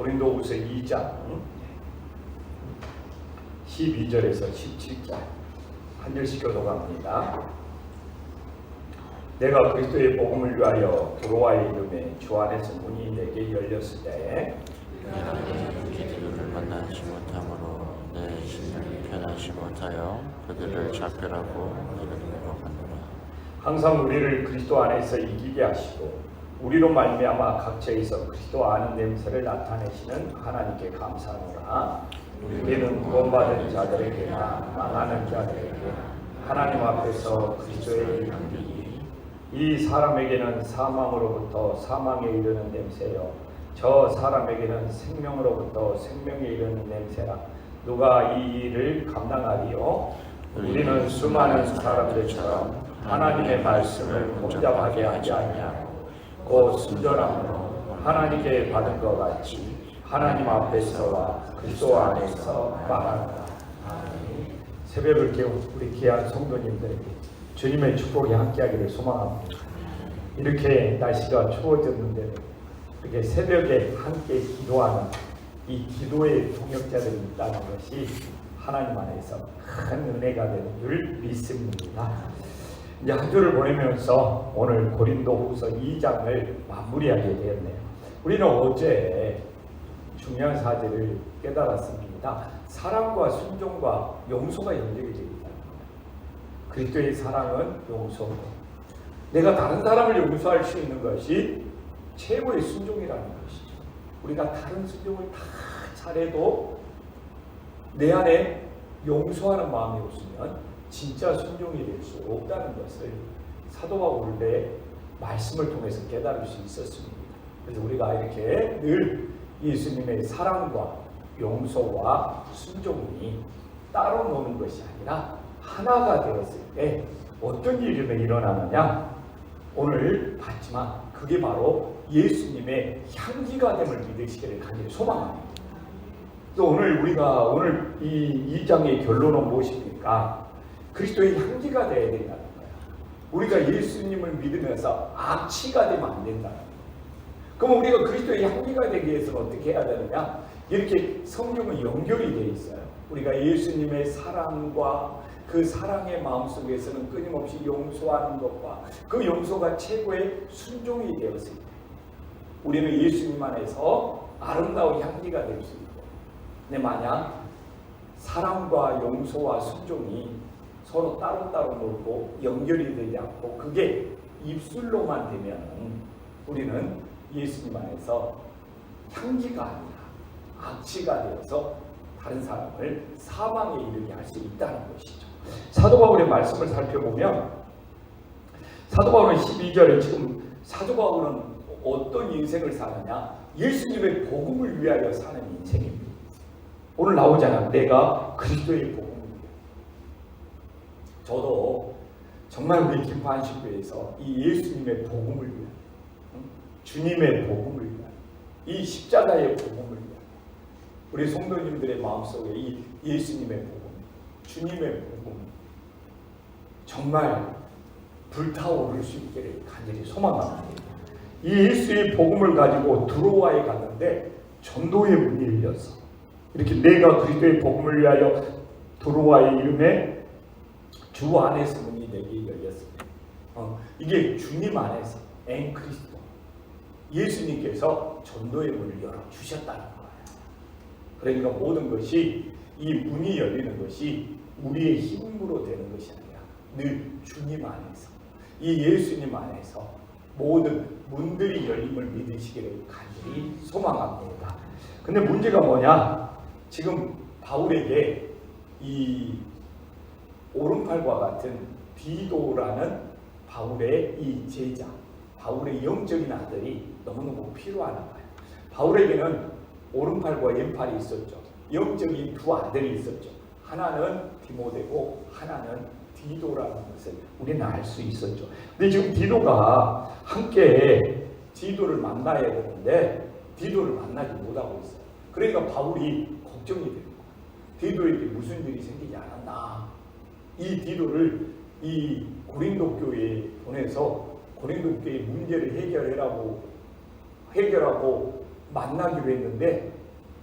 고린도후서 2장 12절에서 17절 한 절씩 교독합니다. 내가 그리스도의 복음을 위하여 도로아의 이름에 주 안에서 문이 내게 열렸을 때 내가 그들을 만나지 못함으로 내 심령이 편하지 못하여 그들을 작별하고 내려놓으러 가노라. 항상 우리를 그리스도 안에서 이기게 하시고 우리로 말미암아 각처에서 그리스도 아는 냄새를 나타내시는 하나님께 감사하노라. 우리는 구원받은 자들에게나 망하는 자들에게나 하나님 앞에서 그리스도의 향기, 이 사람에게는 사망으로부터 사망에 이르는 냄새요 저 사람에게는 생명으로부터 생명에 이르는 냄새라. 누가 이 일을 감당하리요? 우리는 수많은 사람들처럼 하나님의 말씀을 복잡하게 하지 아니하고 곧 순전함으로 하나님께 받은 것 같이 하나님 앞에서와 그리스도 안에서 말하노라. 새벽을 깨운 우리 귀한 성도님들에게 주님의 축복이 함께하기를 소망합니다. 이렇게 날씨가 추워졌는데 이렇게 새벽에 함께 기도하는 이 기도의 동역자들이 있다는 것이 하나님 안에서 큰 은혜가 되는 줄 믿습니다. 이제 한 주를 보내면서 오늘 고린도후서 2장을 마무리하게 되었네요. 우리는 어제 중요한 사실을 깨달았습니다. 사랑과 순종과 용서가 연결이 되어 있다는 거예요. 그리스도의 사랑은 용서고 내가 다른 사람을 용서할 수 있는 것이 최고의 순종이라는 것이죠. 우리가 다른 순종을 다 잘해도 내 안에 용서하는 마음이 없으면 진짜 순종이 될 수 없다는 것을 사도 바울의 말씀을 통해서 깨달을 수 있었습니다. 그래서 우리가 이렇게 늘 예수님의 사랑과 용서와 순종이 따로 노는 것이 아니라 하나가 되었을 때 어떤 일이 일어나느냐? 오늘 봤지만 그게 바로 예수님의 향기가 됨을 믿으시기를 간절히 소망합니다. 또 오늘 이 2장의 결론은 무엇입니까? 그리스도의 향기가 되어야 된다는 거예요. 우리가 예수님을 믿으면서 악취가 되면 안 된다는 거예요. 그럼 우리가 그리스도의 향기가 되기 위해서는 어떻게 해야 되느냐? 이렇게 성경은 연결이 되어 있어요. 우리가 예수님의 사랑과 그 사랑의 마음속에서는 끊임없이 용서하는 것과 그 용서가 최고의 순종이 되었을 때 우리는 예수님 안에서 아름다운 향기가 될 수 있고, 근데 만약 사랑과 용서와 순종이 서로 따로따로 놀고 연결이 되지 않고 그게 입술로만 되면 우리는 예수님 안에서 향기가 아니라 악취가 되어서 다른 사람을 사망에 이르게 할 수 있다는 것이죠. 사도 바울의 말씀을 살펴보면 사도 바울은 12절에 지금 사도 바울은 어떤 인생을 사느냐? 예수님의 복음을 위하여 사는 인생입니다. 오늘 나오잖아. 내가 그리스도의 복음을 위하여. 저도 정말 우리 김포한식교회에서 이 예수님의 복음을 위하여, 주님의 복음을 위하여, 이 십자가의 복음을 위하여 우리 성도님들의 마음속에 이 예수님의 복음, 주님의 복음 정말 불타오를 수 있기를 간절히 소망합니다. 이 예수의 복음을 가지고 드로아에 갔는데 전도의 문이 열렸어. 이렇게 내가 그리스도의 복음을 위하여 드로아의 이름에 주 안에서 문이 내게 열렸습니다. 이게 주님 안에서 엔 그리스도 예수님께서 전도의 문을 열어주셨다는 거예요. 그러니까 모든 것이 이 문이 열리는 것이 우리의 힘으로 되는 것이 아니라 늘 주님 안에서 이 예수님 안에서 모든 문들이 열림을 믿으시기를 간절히 소망합니다. 근데 문제가 뭐냐? 지금 바울에게 이 오른팔과 같은 디도라는 바울의 이 제자, 바울의 영적인 아들이 너무너무 필요하나 봐요. 바울에게는 오른팔과 왼팔이 있었죠. 영적인 두 아들이 있었죠. 하나는 디모데고 하나는 디도라는 것을 우리는 알 수 있었죠. 근데 지금 디도가 함께 디도를 만나야 되는데 디도를 만나지 못하고 있어요. 그러니까 바울이 걱정이 되는 거예요. 디도에게 무슨 일이 생기지 않았나. 이 디도를 이 고린도 교회에 보내서 고린도 교회의 문제를 해결하고 만나기로 했는데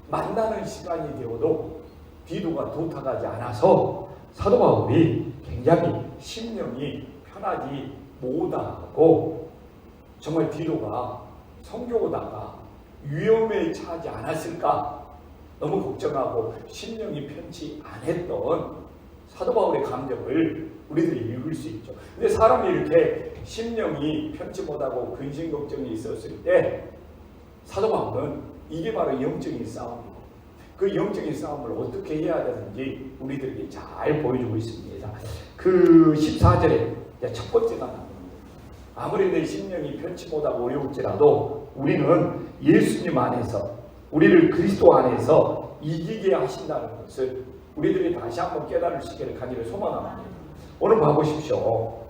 만나는 시간이 되어도 디도가 도착하지 않아서 사도 바울이 굉장히 심령이 편하지 못하고 정말 디도가 선교하다가 위험에 처하지 않았을까 너무 걱정하고 심령이 편치 않았던 사도 바울의 감정을 우리들이 읽을 수 있죠. 근데 사람이 이렇게 심령이 편치 못하고 근심 걱정이 있었을 때 사도 바울은 이게 바로 영적인 싸움이고 그 영적인 싸움을 어떻게 해야 되는지 우리들에게 잘 보여주고 있습니다. 그 14절에 첫 번째가 나옵니다. 아무리 내 심령이 편치 못하고 어려울지라도 우리는 예수님 안에서 우리를 그리스도 안에서 이기게 하신다는 것을 우리들이 다시 한번 깨달을 수 있기를 간절히 소망합니다. 오늘 봐보십시오.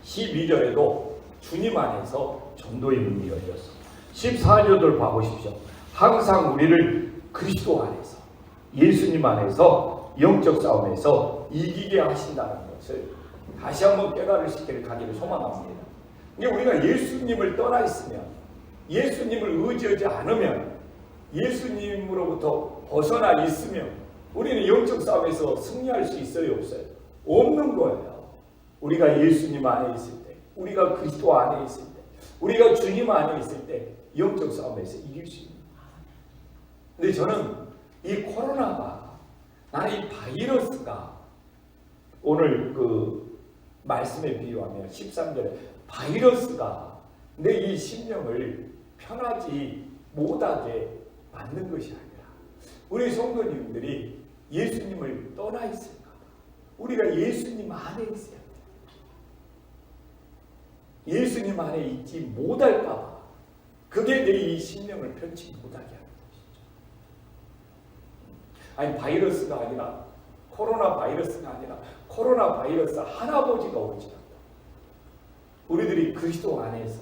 12절에도 주님 안에서 전도의 문이 열렸어. 14절을 봐보십시오. 항상 우리를 그리스도 안에서 예수님 안에서 영적 싸움에서 이기게 하신다는 것을 다시 한번 깨달을 수 있기를 간절히 소망합니다. 이게 우리가 예수님을 떠나 있으면 예수님을 의지하지 않으면 예수님으로부터 벗어나 있으면 우리는 영적 싸움에서 승리할 수 있어요, 없어요? 없는 거예요. 우리가 예수님 안에 있을 때, 우리가 그리스도 안에 있을 때, 우리가 주님 안에 있을 때 영적 싸움에서 이길 수 있는 거예요. 근데 저는 이 코로나가, 나는 이 바이러스가 오늘 그 말씀에 비유하면 13절에 바이러스가 내 이 심령을 편하지 못하게 만든 것이 아니라 우리 성도님들이 예수님을 떠나 있을까 봐 우리가 예수님 안에 있어야 돼. 예수님 안에 있지 못할까 봐 그게 내 이 심령을 편치 못하게 하는 것이죠. 아니 바이러스가 아니라 코로나 바이러스가 아니라 코로나 바이러스 할아버지가 오지 않다. 우리들이 그리스도 안에서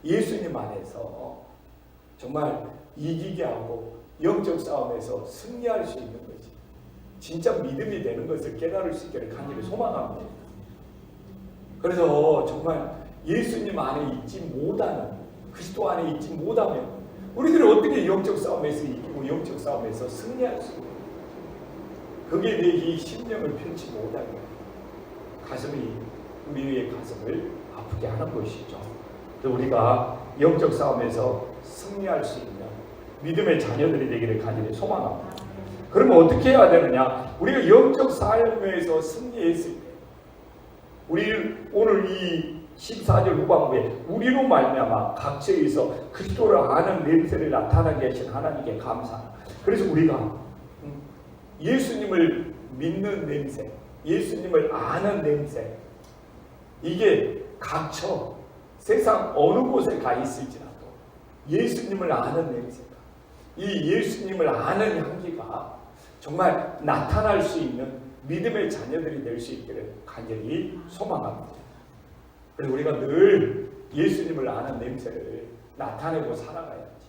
예수님 안에서 정말 이기게 하고 영적 싸움에서 승리할 수 있는 것이 진짜 믿음이 되는 것을 깨달을 수 있기를 간절히 소망합니다. 그래서 정말 예수님 안에 있지 못하는 그리스도 안에 있지 못하면 우리들이 어떻게 영적 싸움에서 이기고 영적 싸움에서 승리할 수 있는 그게 내 이 심령을 편치 못하게 가슴이 우리의 가슴을 아프게 하는 것이죠. 우리가 영적 싸움에서 승리할 수 있는 믿음의 자녀들이 되기를 간절히 소망합니다. 그러면 어떻게 해야 되느냐? 우리가 영적 삶에서 승리했을 때 우리 오늘 이 14절 후반부에 우리로 말미암아 각처에서 그리스도를 아는 냄새를 나타나게 하신 하나님께 감사합니다. 그래서 우리가 예수님을 믿는 냄새, 예수님을 아는 냄새 이게 각처 세상 어느 곳에 가 있을지라도 예수님을 아는 냄새가 이 예수님을 아는 향기가 정말 나타날 수 있는 믿음의 자녀들이 될 수 있기를 간절히 소망합니다. 그래서 우리가 늘 예수님을 아는 냄새를 나타내고 살아가야지.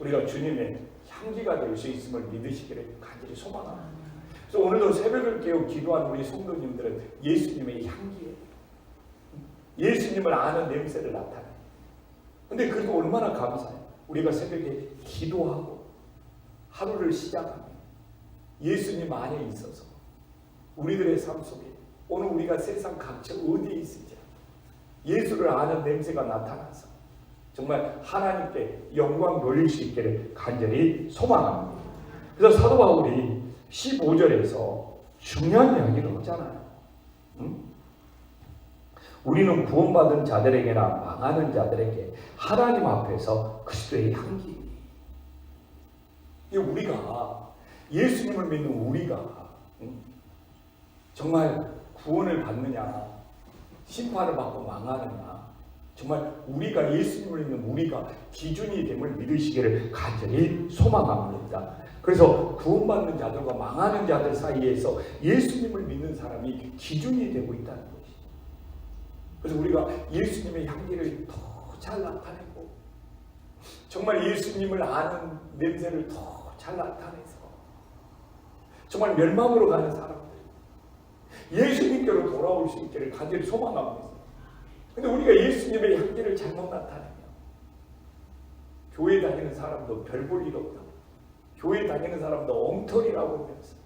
우리가 주님의 향기가 될 수 있음을 믿으시기를 간절히 소망합니다. 그래서 오늘도 새벽을 깨워 기도한 우리 성도님들은 예수님의 향기에 예수님을 아는 냄새를 나타내요. 근데 그래도 얼마나 감사해요. 우리가 새벽에 기도하고 하루를 시작하면 예수님 안에 있어서 우리들의 삶 속에 오늘 우리가 세상 각처 어디에 있을지 예수를 아는 냄새가 나타나서 정말 하나님께 영광 돌릴 수 있기를 간절히 소망합니다. 그래서 사도 바울이 15절에서 중요한 이야기를 하잖아요. 우리는 구원받은 자들에게나 망하는 자들에게 하나님 앞에서 그리스도의 향기이니. 우리가 예수님을 믿는 우리가 정말 구원을 받느냐 심판을 받고 망하느냐 정말 우리가 예수님을 믿는 우리가 기준이 됨을 믿으시기를 간절히 소망합니다. 그래서 구원받는 자들과 망하는 자들 사이에서 예수님을 믿는 사람이 기준이 되고 있다는 것이죠. 그래서 우리가 예수님의 향기를 더 잘 나타내고 정말 예수님을 아는 냄새를 더 잘 나타내서 정말 멸망으로 가는 사람들 예수님께로 돌아올 수 있기를 간절히 소망합니다. 근데 우리가 예수님의 향기를 잘못 나타내면 교회 다니는 사람도 별 볼 일 없다. 교회 다니는 사람도 엉터리라고 하면서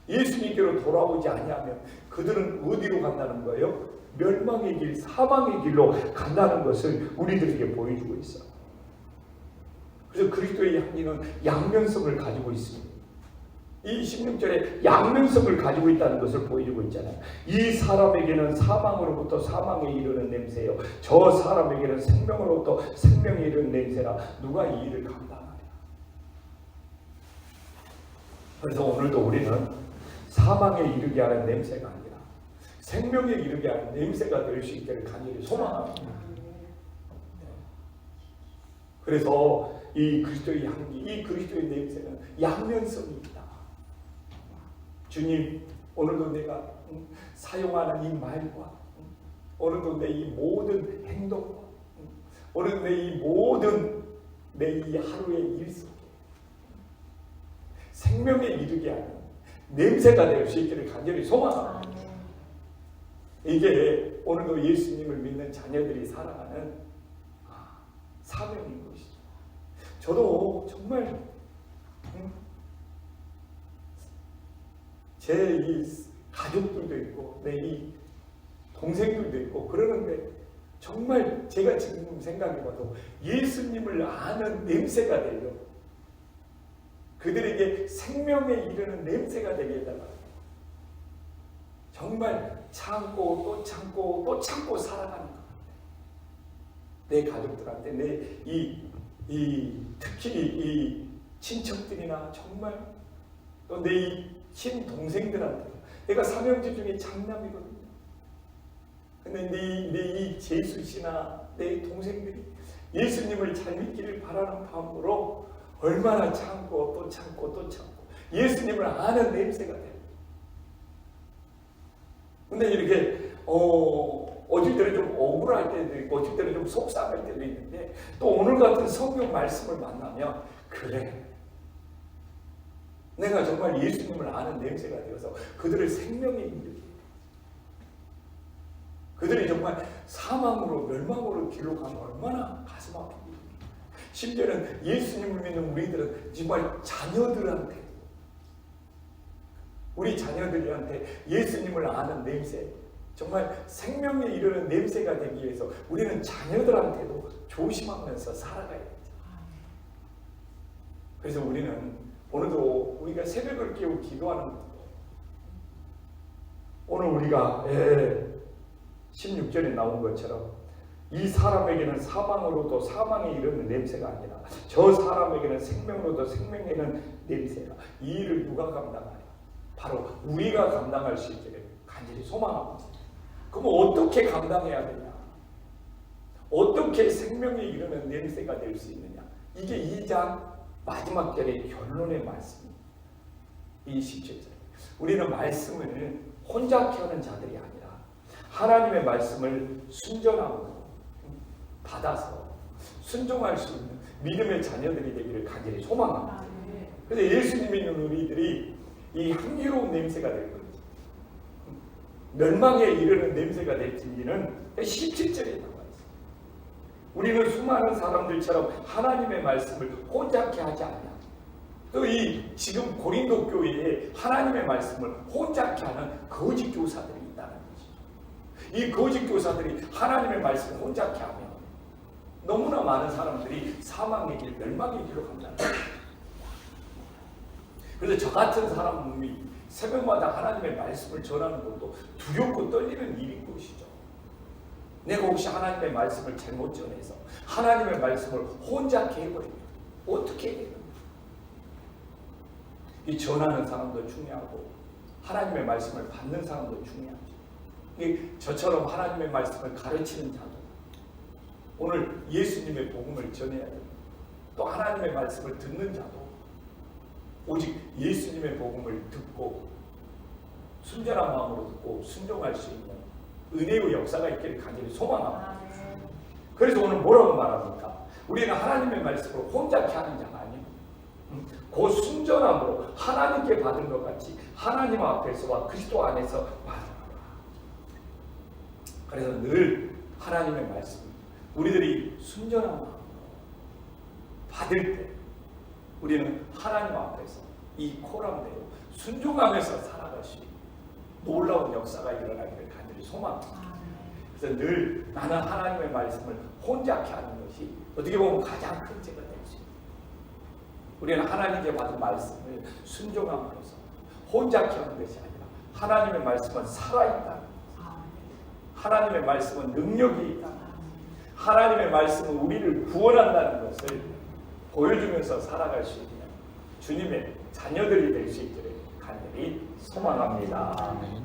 예수님께로 돌아오지 아니하면 그들은 어디로 간다는 거예요? 멸망의 길, 사망의 길로 간다는 것을 우리들에게 보여주고 있어. 그래서 그리스도의 향기는 양면성을 가지고 있습니다. 이 16절에 양면성을 가지고 있다는 것을 보여주고 있잖아요. 이 사람에게는 사망으로부터 사망에 이르는 냄새요, 저 사람에게는 생명으로부터 생명에 이르는 냄새라. 누가 이 일을 감당하랴. 그래서 오늘도 우리는 사망에 이르게 하는 냄새가 아니라 생명에 이르게 하는 냄새가 될 수 있기를 간절히 소망합니다. 그래서 이 그리스도의 향기, 이 그리스도의 냄새는 양면성입니다. 주님, 오늘도 내가 사용하는 이 말과 오늘도 내 이 모든 행동과 오늘도 내 이 모든 내 이 하루의 일 속에 생명에 이르게 하는 냄새가 될 수 있기를 간절히 소망합니다. 이게 오늘도 예수님을 믿는 자녀들이 살아가는 사명인 것이죠. 저도 정말 제 이 가족들도 있고 내 이 동생들도 있고 그러는데 정말 제가 지금 생각해봐도 예수님을 아는 냄새가 되려 그들에게 생명에 이르는 냄새가 되게 해달라. 정말 참고 또 참고 또 참고 살아가는 것. 내 가족들한테 특히 이 친척들이나 정말 또 내 이 친동생들한테 내가 삼형제 중에 장남이거든요. 근데 내 이 재수 씨나 내 동생들이 예수님을 잘 믿기를 바라는 마음으로 얼마나 참고 또 참고 또 참고 예수님을 아는 냄새가 돼요. 근데 이렇게 어쩔 때는 좀 억울할 때도 있고 어쩔 때는 좀 속상할 때도 있는데 또 오늘 같은 성경 말씀을 만나면 그래, 내가 정말 예수님을 아는 냄새가 되어서 그들을 생명에 이르게, 그들이 정말 사망으로 멸망으로 길로 가면 얼마나 가슴 아프고, 심지어는 예수님을 믿는 우리들은 정말 자녀들한테, 우리 자녀들한테 예수님을 아는 냄새, 정말 생명에 이르는 냄새가 되기 위해서 우리는 자녀들한테도 조심하면서 살아가야 되죠. 그래서 우리는 오늘도 우리가 새벽을 깨우고 기도하는 것도, 오늘 우리가 16절에 나온 것처럼 이 사람에게는 사망으로도 사망에 이르는 냄새가 아니라 저 사람에게는 생명으로도 생명에 이르는 냄새라. 이 일을 누가 감당하냐? 바로 우리가 감당할 수 있기를 간절히 소망합니다. 그럼 어떻게 감당해야 되냐? 어떻게 생명에 이르는 냄새가 될 수 있느냐? 이게 2장 마지막 절의 결론의 말씀입니다. 이 17절. 우리는 말씀을 혼자 캐는 자들이 아니라 하나님의 말씀을 순전함으로 받아서 순종할 수 있는 믿음의 자녀들이 되기를 간절히 소망합니다. 그래서 예수님 믿는 우리들이 이 향기로운 냄새가 될 거예요. 멸망에 이르는 냄새가 될지는 17절에 나와 있어요. 우리는 수많은 사람들처럼 하나님의 말씀을 혼잡케 하지 않냐. 또 이 지금 고린도 교회에 하나님의 말씀을 혼잡케 하는 거짓 교사들이 있다는 것이죠. 이 거짓 교사들이 하나님의 말씀을 혼잡케 하면 너무나 많은 사람들이 사망의 길, 멸망의 길로 간다는 거예요. 그래서 저 같은 사람이 새벽마다 하나님의 말씀을 전하는 것도 두렵고 떨리는 일인 것이죠. 내가 혹시 하나님의 말씀을 잘못 전해서 하나님의 말씀을 혼잡케 해버리면 어떻게 해야 되는가? 이 전하는 사람도 중요하고 하나님의 말씀을 받는 사람도 중요하죠. 저처럼 하나님의 말씀을 가르치는 자도 오늘 예수님의 복음을 전해야 됩니다. 또 하나님의 말씀을 듣는 자도 오직 예수님의 복음을 듣고 순전한 마음으로 듣고 순종할 수 있는 은혜의 역사가 있기를 간절히 소망합니다. 그래서 오늘 뭐라고 말합니까? 우리는 하나님의 말씀을 혼잡케 하는 자가 아니고 그 순전함으로 하나님께 받은 것 같이 하나님 앞에서와 그리스도 안에서 받아라. 그래서 늘 하나님의 말씀, 우리들이 순전한 마음으로 받을 때 우리는 하나님 앞에서 이 코람대로 순종하면서 살아갈 수 있는 놀라운 역사가 일어나기를 간절히 소망합니다. 그래서 늘 나는 하나님의 말씀을 혼자케 하는 것이 어떻게 보면 가장 큰 죄가 될 수 있습니다. 우리는 하나님께 받은 말씀을 순종함으로써 혼자케 하는 것이 아니라 하나님의 말씀은 살아있다. 하나님의 말씀은 능력이 있다. 하나님의 말씀은 우리를 구원한다는 것을 보여주면서 살아갈 수 있는 주님의 자녀들이 될 수 있기를 간절히 소망합니다.